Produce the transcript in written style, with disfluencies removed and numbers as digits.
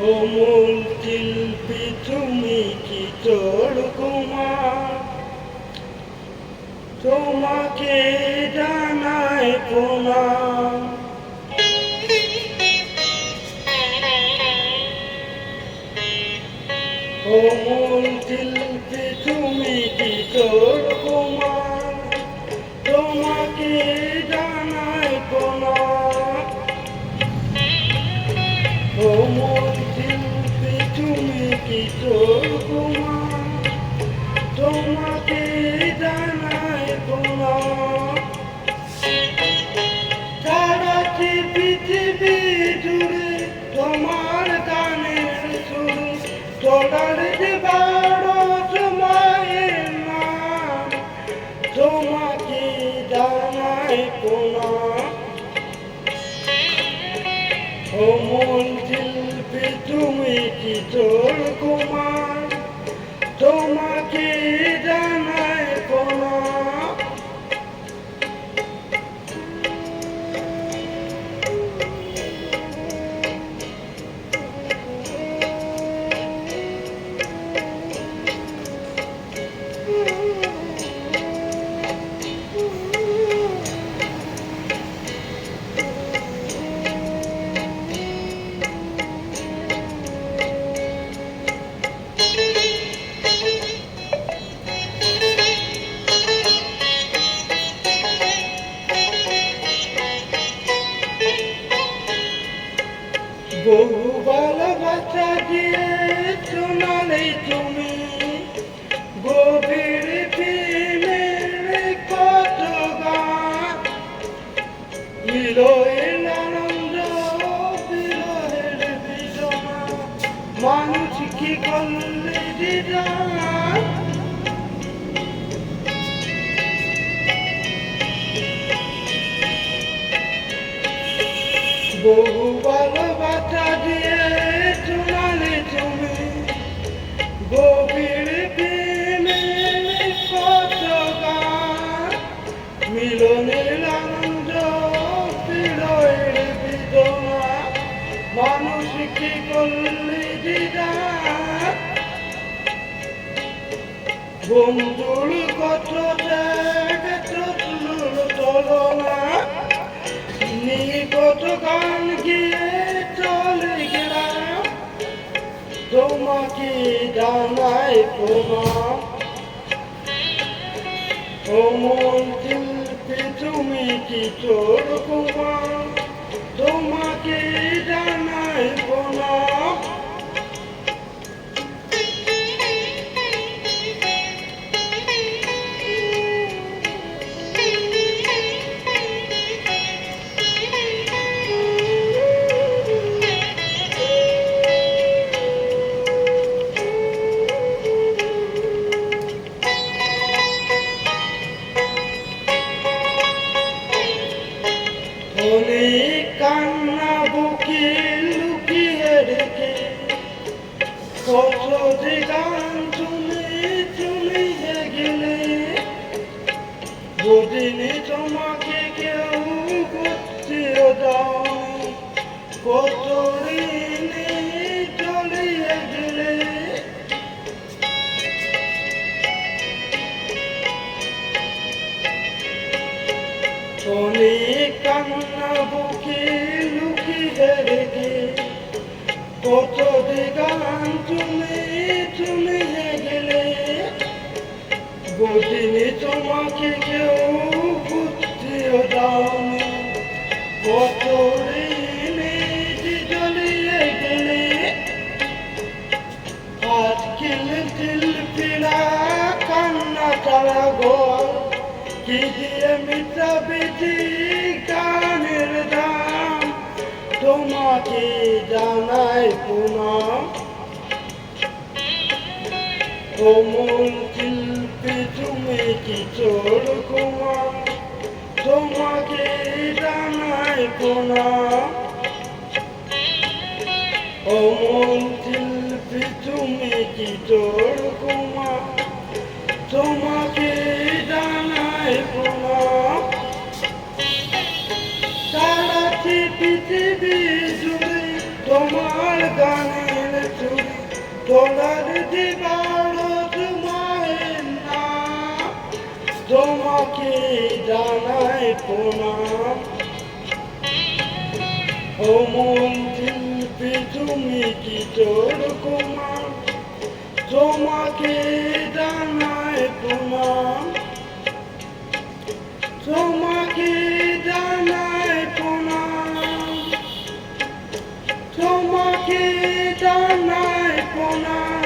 অমূল শিল্পী তুমি কি তোর কুমার, তোমাকে জানাই প্রণাম। অমূল শিল্পী তুমি কি তোর কুমার, তোমাকে জানাই প্রণাম। অমূল শিল্পী তুমি কি তোর কুমার, তোমাকে জানাই প্রণাম। সারাটি পৃথিবী জুড়ে তোমার গানের সুর, তোলার যে ভারত মায়ের নাম, তোমাকে জানাই প্রণাম। অমূল শিল্পী তুমি কি তোর কুমার, তোমাকে জানাই প্রণাম। বহু ভালোবাসা দিয়ে শোনালে তুমি, গভীর প্রেমের কত গান। বিরহের আনন্দ, বিরহের বেদনা, মানুষ কি করলে দিদার। বহু ভালোবাসা দিয়ে শোনালে তুমি, গভীর প্রেমের কত গান। মিলনের আনন্দ, বিরহের বেদনা, মানুষ কি করলে দিদার। বন্ধুর কত ত্যাগ, চতুর তুলনা, কত গান গিয়ে চলে গেলাম, তোমাকে জানাই প্রণাম। অমূল শিল্পী তুমি কি তোর কুমার, তোমাকে জানাই প্রণাম। অনেক কান্না বুকে লুকিয়ে রেখে, কত যে গান শুনে চলিয়ে গেলে। দুদিনে তোমাকে কেউ করতেও দাওনি, কত ঋণে চলিয়ে গেলে। অনেক কান্না বুকে লুকিয়ে রেখে, কত যে গান তুমি চলিয়ে গেলে। দুদিনে তোমাকে কেউ বুঝতেও দাওনি, কত ঋণে চলিয়ে গেলে। আজকের শিল্পীরা কান্না তারা গোল, কি দিয়ে মিটাবে গানের দাম, তোমাকে জানাই প্রণাম। অমূল শিল্পী তুমি কি তোর কুমার, তোমাকে জানাই প্রণাম। অমূল শিল্পী তুমি কি তোর কুমার, তোমাকে জানাই প্রণাম। সারাটি পৃথিবী জুড়ে তোমার গানে তোলার দিবারত মায়ের নাম, তোমাকে জানাই প্রণাম। ও মন শিল্পী তুমি কি তোর কুমার, তোমাকে জানাই প্রণাম, তোমাকে জানাই প্রণাম, তোমাকে জানাই প্রণাম।